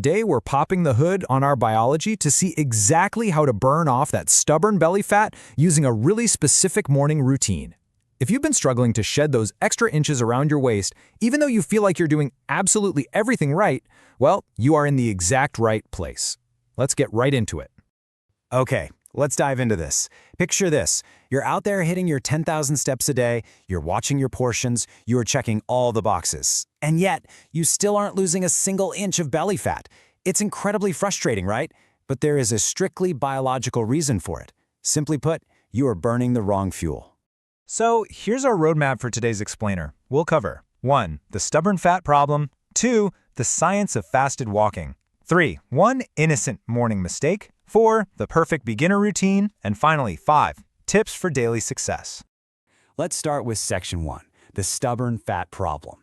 Today, we're popping the hood on our biology to see exactly how to burn off that stubborn belly fat using a really specific morning routine. If you've been struggling to shed those extra inches around your waist, even though you feel like you're doing absolutely everything right, well, you are in the exact right place. Let's get right into it. Okay, let's dive into this. Picture this. You're out there hitting your 10,000 steps a day, you're watching your portions, you are checking all the boxes. And yet, you still aren't losing a single inch of belly fat. It's incredibly frustrating, right? But there is a strictly biological reason for it. Simply put, you are burning the wrong fuel. So here's our roadmap for today's explainer. We'll cover 1. The stubborn fat problem. 2. The science of fasted walking. 3. One innocent morning mistake. 4. The perfect beginner routine. And finally, 5. Tips for daily success. Let's start with section 1, the stubborn fat problem.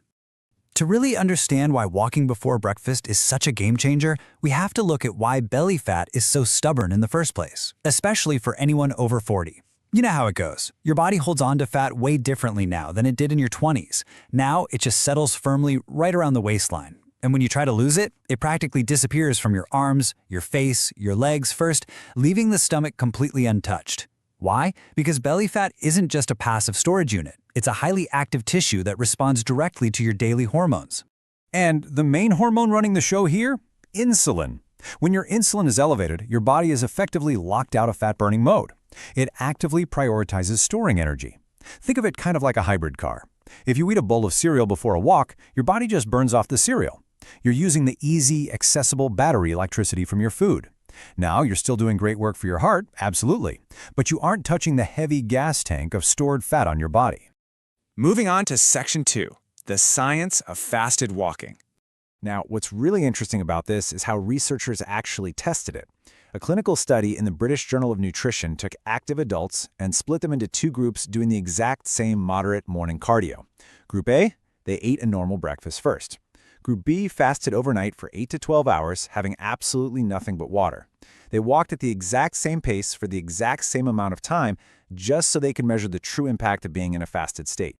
To really understand why walking before breakfast is such a game changer, we have to look at why belly fat is so stubborn in the first place, especially for anyone over 40. You know how it goes. Your body holds on to fat way differently now than it did in your 20s. Now, it just settles firmly right around the waistline. And when you try to lose it, it practically disappears from your arms, your face, your legs first, leaving the stomach completely untouched. Why? Because belly fat isn't just a passive storage unit. It's a highly active tissue that responds directly to your daily hormones. And the main hormone running the show here? Insulin. When your insulin is elevated, your body is effectively locked out of fat-burning mode. It actively prioritizes storing energy. Think of it kind of like a hybrid car. If you eat a bowl of cereal before a walk, your body just burns off the cereal. You're using the easy, accessible battery electricity from your food. Now, you're still doing great work for your heart, absolutely, but you aren't touching the heavy gas tank of stored fat on your body. Moving on to section 2, the science of fasted walking. Now, what's really interesting about this is how researchers actually tested it. A clinical study in the British Journal of Nutrition took active adults and split them into 2 groups doing the exact same moderate morning cardio. Group A, they ate a normal breakfast first. Group B fasted overnight for 8 to 12 hours, having absolutely nothing but water. They walked at the exact same pace for the exact same amount of time, just so they could measure the true impact of being in a fasted state.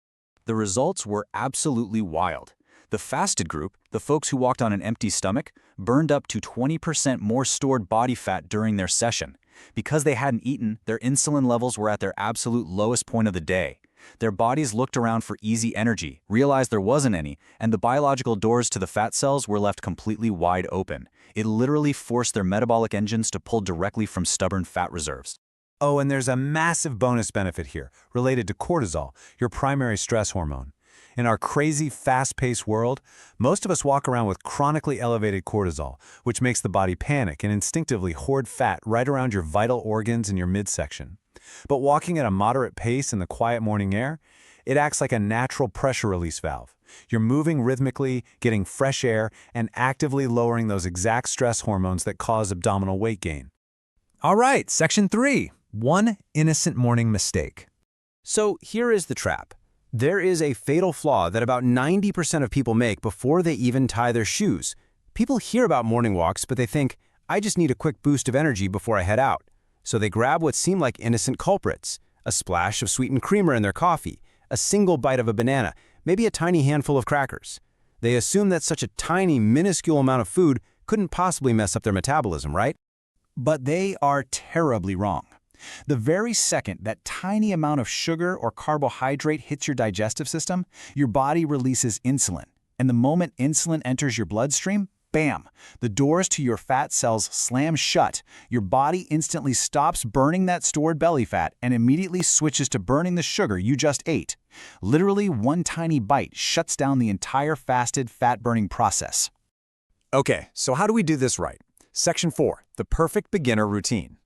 The results were absolutely wild. The fasted group, the folks who walked on an empty stomach, burned up to 20% more stored body fat during their session. Because they hadn't eaten, their insulin levels were at their absolute lowest point of the day. Their bodies looked around for easy energy, realized there wasn't any, and the biological doors to the fat cells were left completely wide open. It literally forced their metabolic engines to pull directly from stubborn fat reserves. Oh, and there's a massive bonus benefit here, related to cortisol, your primary stress hormone. In our crazy, fast-paced world, most of us walk around with chronically elevated cortisol, which makes the body panic and instinctively hoard fat right around your vital organs and your midsection. But walking at a moderate pace in the quiet morning air, it acts like a natural pressure release valve. You're moving rhythmically, getting fresh air, and actively lowering those exact stress hormones that cause abdominal weight gain. All right, section 3, one innocent morning mistake. So here is the trap. There is a fatal flaw that about 90% of people make before they even tie their shoes. People hear about morning walks, but they think, I just need a quick boost of energy before I head out. So they grab what seem like innocent culprits, a splash of sweetened creamer in their coffee, a single bite of a banana, maybe a tiny handful of crackers. They assume that such a tiny, minuscule amount of food couldn't possibly mess up their metabolism, right? But they are terribly wrong. The very second that tiny amount of sugar or carbohydrate hits your digestive system, your body releases insulin. And the moment insulin enters your bloodstream, bam! The doors to your fat cells slam shut. Your body instantly stops burning that stored belly fat and immediately switches to burning the sugar you just ate. Literally, one tiny bite shuts down the entire fasted fat-burning process. Okay, so how do we do this right? Section 4, the perfect beginner routine.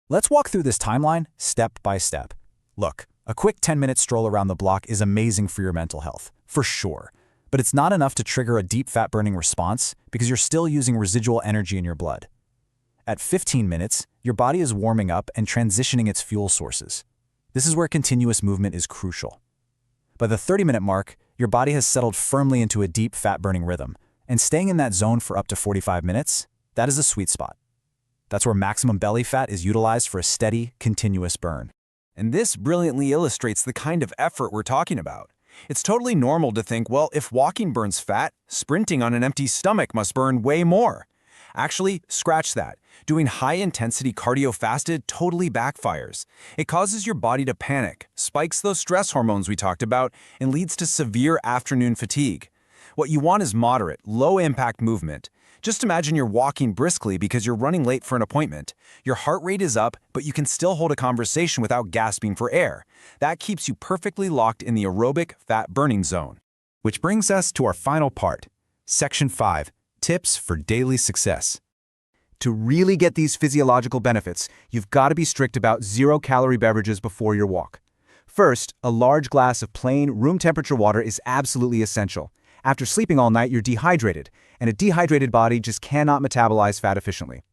Let's walk through this timeline step by step. Look, a quick 10-minute stroll around the block is amazing for your mental health, for sure. But it's not enough to trigger a deep fat-burning response because you're still using residual energy in your blood. At 15 minutes, your body is warming up and transitioning its fuel sources. This is where continuous movement is crucial. By the 30-minute mark, your body has settled firmly into a deep fat-burning rhythm, and staying in that zone for up to 45 minutes, that is a sweet spot. That's where maximum belly fat is utilized for a steady, continuous burn. And this brilliantly illustrates the kind of effort we're talking about. It's totally normal to think, well, if walking burns fat, sprinting on an empty stomach must burn way more. Actually, scratch that. Doing high-intensity cardio fasted totally backfires. It causes your body to panic, spikes those stress hormones we talked about, and leads to severe afternoon fatigue. What you want is moderate, low-impact movement. Just imagine you're walking briskly because you're running late for an appointment. Your heart rate is up, but you can still hold a conversation without gasping for air. That keeps you perfectly locked in the aerobic fat-burning zone. Which brings us to our final part, Section 5, Tips for Daily Success. To really get these physiological benefits, you've got to be strict about zero-calorie beverages before your walk. First, a large glass of plain, room-temperature water is absolutely essential. After sleeping all night, you're dehydrated, and a dehydrated body just cannot metabolize fat efficiently.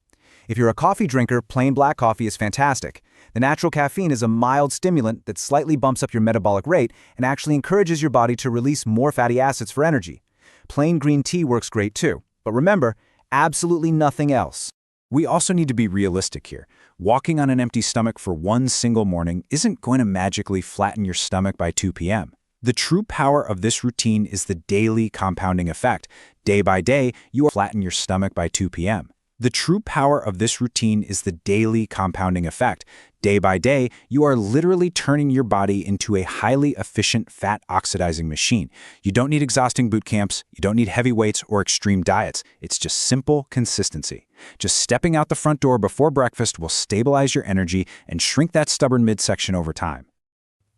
If you're a coffee drinker, plain black coffee is fantastic. The natural caffeine is a mild stimulant that slightly bumps up your metabolic rate and actually encourages your body to release more fatty acids for energy. Plain green tea works great too, but remember, absolutely nothing else. We also need to be realistic here. Walking on an empty stomach for one single morning isn't going to magically flatten your stomach by 2 p.m. The true power of this routine is the daily compounding effect. Day by day, you will flatten your stomach by 2 p.m. The true power of this routine is the daily compounding effect. Day by day, you are literally turning your body into a highly efficient fat-oxidizing machine. You don't need exhausting boot camps, you don't need heavy weights or extreme diets. It's just simple consistency. Just stepping out the front door before breakfast will stabilize your energy and shrink that stubborn midsection over time.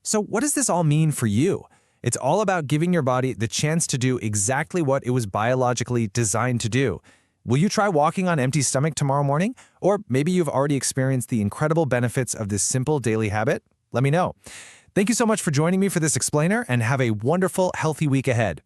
So what does this all mean for you? It's all about giving your body the chance to do exactly what it was biologically designed to do. Will you try walking on empty stomach tomorrow morning? Or maybe you've already experienced the incredible benefits of this simple daily habit? Let me know. Thank you so much for joining me for this explainer, and have a wonderful, healthy week ahead.